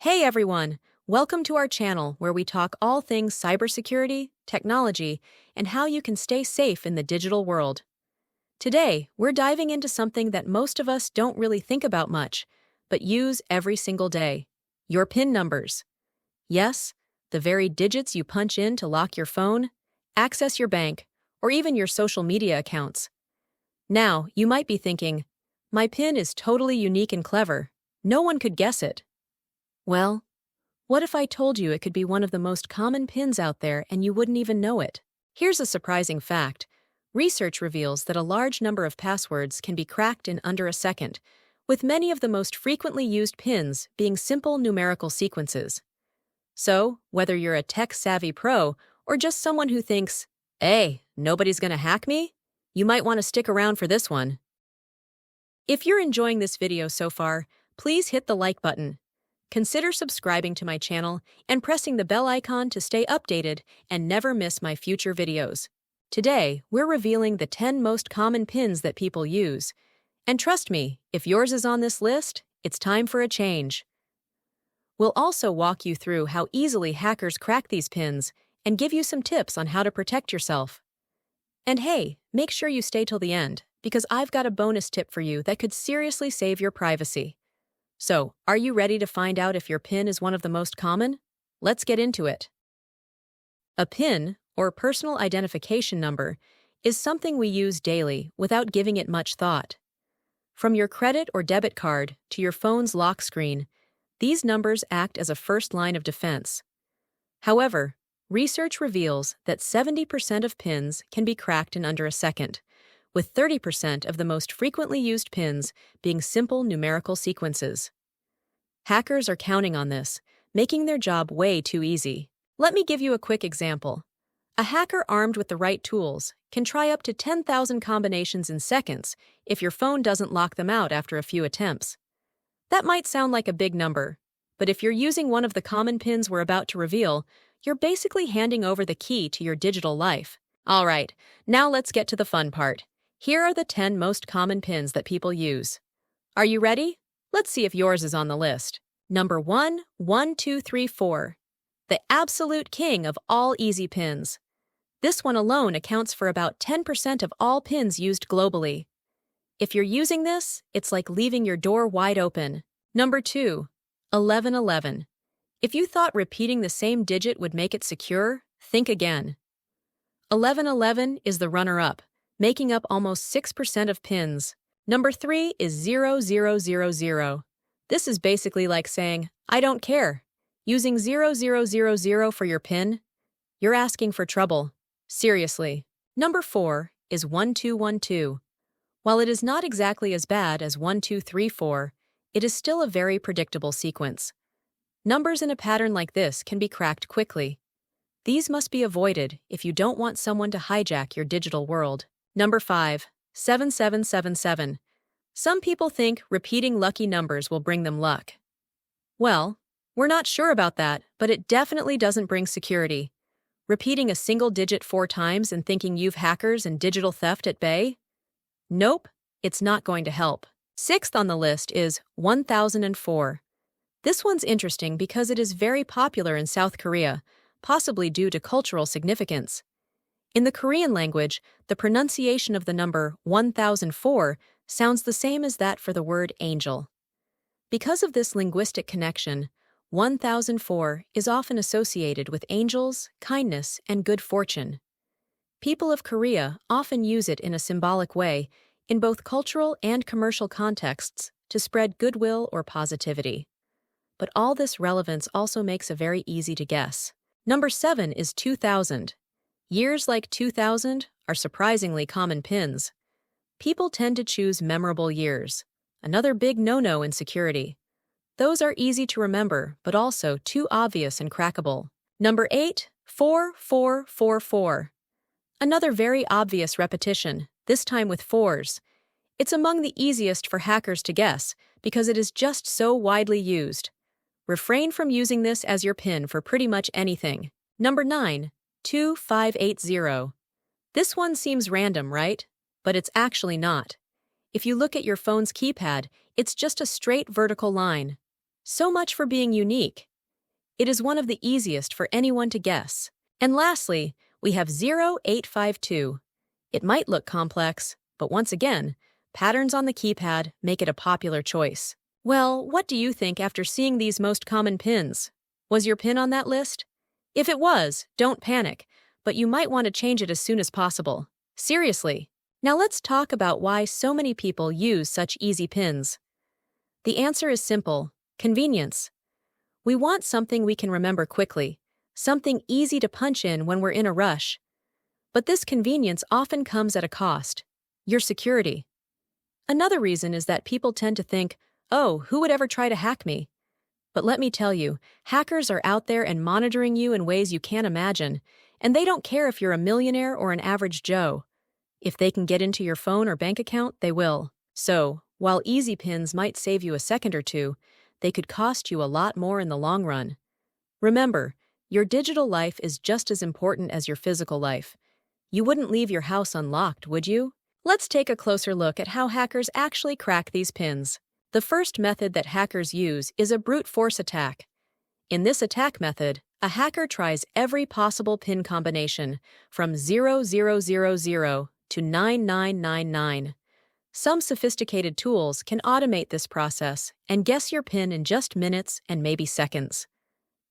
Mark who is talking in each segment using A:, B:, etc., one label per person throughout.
A: Hey everyone! Welcome to our channel where we talk all things cybersecurity, technology, and how you can stay safe in the digital world. Today, we're diving into something that most of us don't really think about much, but use every single day: your PIN numbers. Yes, the very digits you punch in to lock your phone, access your bank, or even your social media accounts. Now, you might be thinking, my PIN is totally unique and clever. No one could guess it. Well, what if I told you it could be one of the most common pins out there and you wouldn't even know it? Here's a surprising fact. Research reveals that a large number of passwords can be cracked in under a second, with many of the most frequently used pins being simple numerical sequences. So, whether you're a tech-savvy pro or just someone who thinks, hey, nobody's gonna hack me, you might want to stick around for this one. If you're enjoying this video so far, please hit the like button. Consider subscribing to my channel and pressing the bell icon to stay updated and never miss my future videos. Today, we're revealing the 10 most common pins that people use. And trust me, if yours is on this list, it's time for a change. We'll also walk you through how easily hackers crack these pins and give you some tips on how to protect yourself. And hey, make sure you stay till the end, because I've got a bonus tip for you that could seriously save your privacy. So, are you ready to find out if your PIN is one of the most common? Let's get into it. A PIN, or personal identification number, is something we use daily without giving it much thought. From your credit or debit card to your phone's lock screen, these numbers act as a first line of defense. However, research reveals that 70% of PINs can be cracked in under a second, with 30% of the most frequently used pins being simple numerical sequences. Hackers are counting on this, making their job way too easy. Let me give you a quick example. A hacker armed with the right tools can try up to 10,000 combinations in seconds if your phone doesn't lock them out after a few attempts. That might sound like a big number, but if you're using one of the common pins we're about to reveal, you're basically handing over the key to your digital life. All right, now let's get to the fun part. Here are the 10 most common pins that people use. Are you ready? Let's see if yours is on the list. Number 1, 1, 2, 3, 4. The absolute king of all easy pins. This one alone accounts for about 10% of all pins used globally. If you're using this, it's like leaving your door wide open. Number 2, 11, 11. If you thought repeating the same digit would make it secure, think again. 11, 11 is the runner-up, making up almost 6% of pins. Number 3 is 0, 0, 0, 0. This is basically like saying, I don't care. Using 0, 0, 0, 0 for your PIN? You're asking for trouble. Seriously. Number 4 is 1, 2, 1, 2. While it is not exactly as bad as 1, 2, 3, 4, it is still a very predictable sequence. Numbers in a pattern like this can be cracked quickly. These must be avoided if you don't want someone to hijack your digital world. Number 5, 7, 7, 7, 7. Some people think repeating lucky numbers will bring them luck. Well, we're not sure about that, but it definitely doesn't bring security. Repeating a single digit 4 times and thinking you've hackers and digital theft at bay? Nope, it's not going to help. 6th on the list is 1004. This one's interesting because it is very popular in South Korea, possibly due to cultural significance. In the Korean language, the pronunciation of the number 1004 sounds the same as that for the word angel. Because of this linguistic connection, 1004 is often associated with angels, kindness, and good fortune. People of Korea often use it in a symbolic way, in both cultural and commercial contexts, to spread goodwill or positivity. But all this relevance also makes it very easy to guess. Number 7 is 2000. Years like 2000 are surprisingly common pins. People tend to choose memorable years, another big no-no in security. Those are easy to remember, but also too obvious and crackable. Number 8, 4, 4, 4, 4. Another very obvious repetition, this time with 4s. It's among the easiest for hackers to guess because it is just so widely used. Refrain from using this as your PIN for pretty much anything. Number 9, 2, 5, 8, 0. This one seems random, right? But it's actually not. If you look at your phone's keypad, it's just a straight vertical line. So much for being unique. It is one of the easiest for anyone to guess. And lastly, we have 0852. It might look complex, but once again, patterns on the keypad make it a popular choice. Well, what do you think after seeing these most common pins? Was your pin on that list? If it was, don't panic, but you might want to change it as soon as possible. Seriously. Now let's talk about why so many people use such easy pins. The answer is simple: convenience. We want something we can remember quickly, something easy to punch in when we're in a rush. But this convenience often comes at a cost: your security. Another reason is that people tend to think, oh, who would ever try to hack me? But let me tell you, hackers are out there and monitoring you in ways you can't imagine, and they don't care if you're a millionaire or an average Joe. If they can get into your phone or bank account, they will. So, while easy pins might save you a second or two, they could cost you a lot more in the long run. Remember, your digital life is just as important as your physical life. You wouldn't leave your house unlocked, would you? Let's take a closer look at how hackers actually crack these pins. The first method that hackers use is a brute force attack. In this attack method, a hacker tries every possible pin combination from 0000 to 9999. Some sophisticated tools can automate this process and guess your PIN in just minutes and maybe seconds.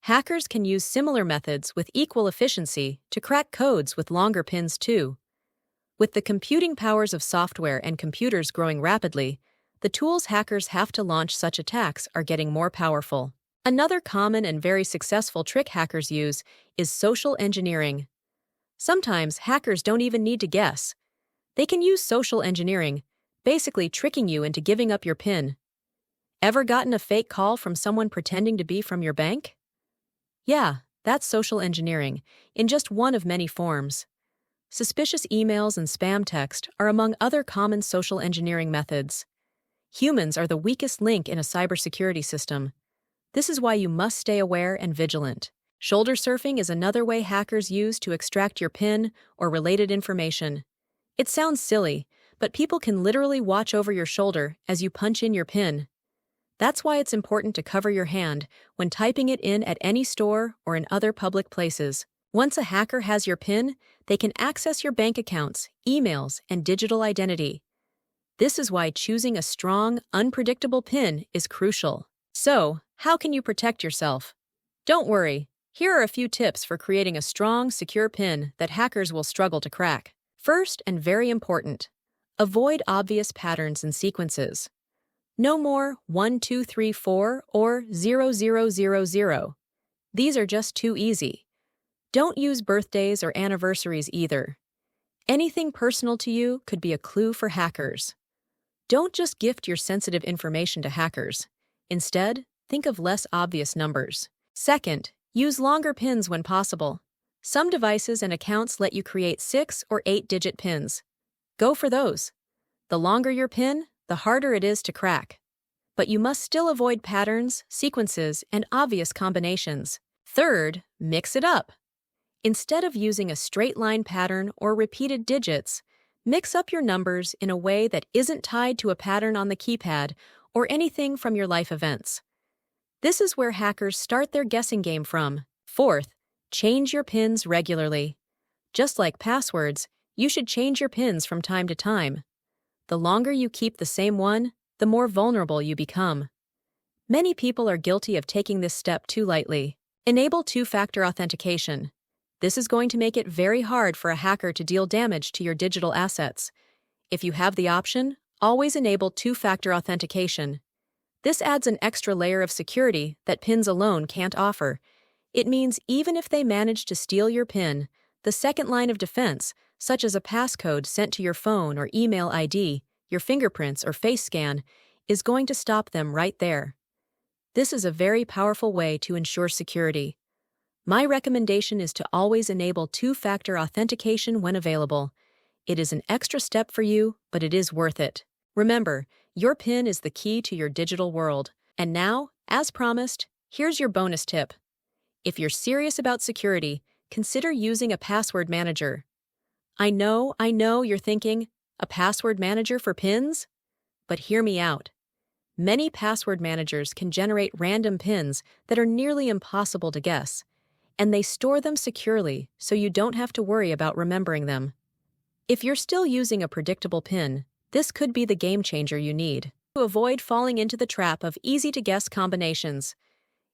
A: Hackers can use similar methods with equal efficiency to crack codes with longer PINs too. With the computing powers of software and computers growing rapidly, the tools hackers have to launch such attacks are getting more powerful. Another common and very successful trick hackers use is social engineering. Sometimes hackers don't even need to guess. They can use social engineering, basically tricking you into giving up your PIN. Ever gotten a fake call from someone pretending to be from your bank? Yeah, that's social engineering, in just one of many forms. Suspicious emails and spam text are among other common social engineering methods. Humans are the weakest link in a cybersecurity system. This is why you must stay aware and vigilant. Shoulder surfing is another way hackers use to extract your PIN or related information. It sounds silly, but people can literally watch over your shoulder as you punch in your PIN. That's why it's important to cover your hand when typing it in at any store or in other public places. Once a hacker has your PIN, they can access your bank accounts, emails, and digital identity. This is why choosing a strong, unpredictable PIN is crucial. So, how can you protect yourself? Don't worry, here are a few tips for creating a strong, secure PIN that hackers will struggle to crack. First, and very important, avoid obvious patterns and sequences. No more 1234 or 0000. These are just too easy. Don't use birthdays or anniversaries either. Anything personal to you could be a clue for hackers. Don't just gift your sensitive information to hackers. Instead, think of less obvious numbers. Second, use longer PINs when possible. Some devices and accounts let you create 6 or 8-digit PINs. Go for those. The longer your PIN, the harder it is to crack. But you must still avoid patterns, sequences, and obvious combinations. Third, mix it up. Instead of using a straight-line pattern or repeated digits, mix up your numbers in a way that isn't tied to a pattern on the keypad or anything from your life events. This is where hackers start their guessing game from. Fourth, change your PINs regularly. Just like passwords, you should change your PINs from time to time. The longer you keep the same one, the more vulnerable you become. Many people are guilty of taking this step too lightly. Enable two-factor authentication. This is going to make it very hard for a hacker to deal damage to your digital assets. If you have the option, always enable two-factor authentication. This adds an extra layer of security that PINs alone can't offer. It means even if they manage to steal your PIN, the second line of defense, such as a passcode sent to your phone or email ID, your fingerprints or face scan, is going to stop them right there. This is a very powerful way to ensure security. My recommendation is to always enable two-factor authentication when available. It is an extra step for you, but it is worth it. Remember, your PIN is the key to your digital world. And now, as promised, here's your bonus tip. If you're serious about security, consider using a password manager. I know you're thinking, a password manager for PINs? But hear me out. Many password managers can generate random PINs that are nearly impossible to guess, and they store them securely so you don't have to worry about remembering them. If you're still using a predictable PIN, this could be the game changer you need to avoid falling into the trap of easy-to-guess combinations.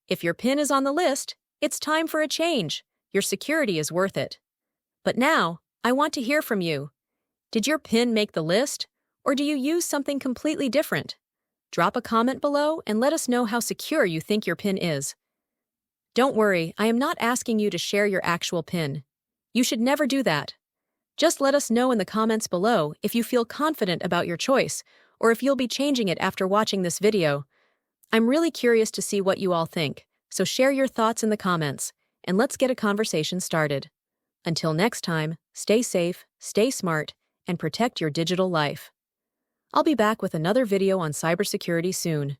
A: If your PIN is on the list, it's time for a change. Your security is worth it. But now, I want to hear from you. Did your PIN make the list, or do you use something completely different? Drop a comment below and let us know how secure you think your PIN is. Don't worry, I am not asking you to share your actual PIN. You should never do that. Just let us know in the comments below if you feel confident about your choice, or if you'll be changing it after watching this video. I'm really curious to see what you all think, so share your thoughts in the comments, and let's get a conversation started. Until next time, stay safe, stay smart, and protect your digital life. I'll be back with another video on cybersecurity soon.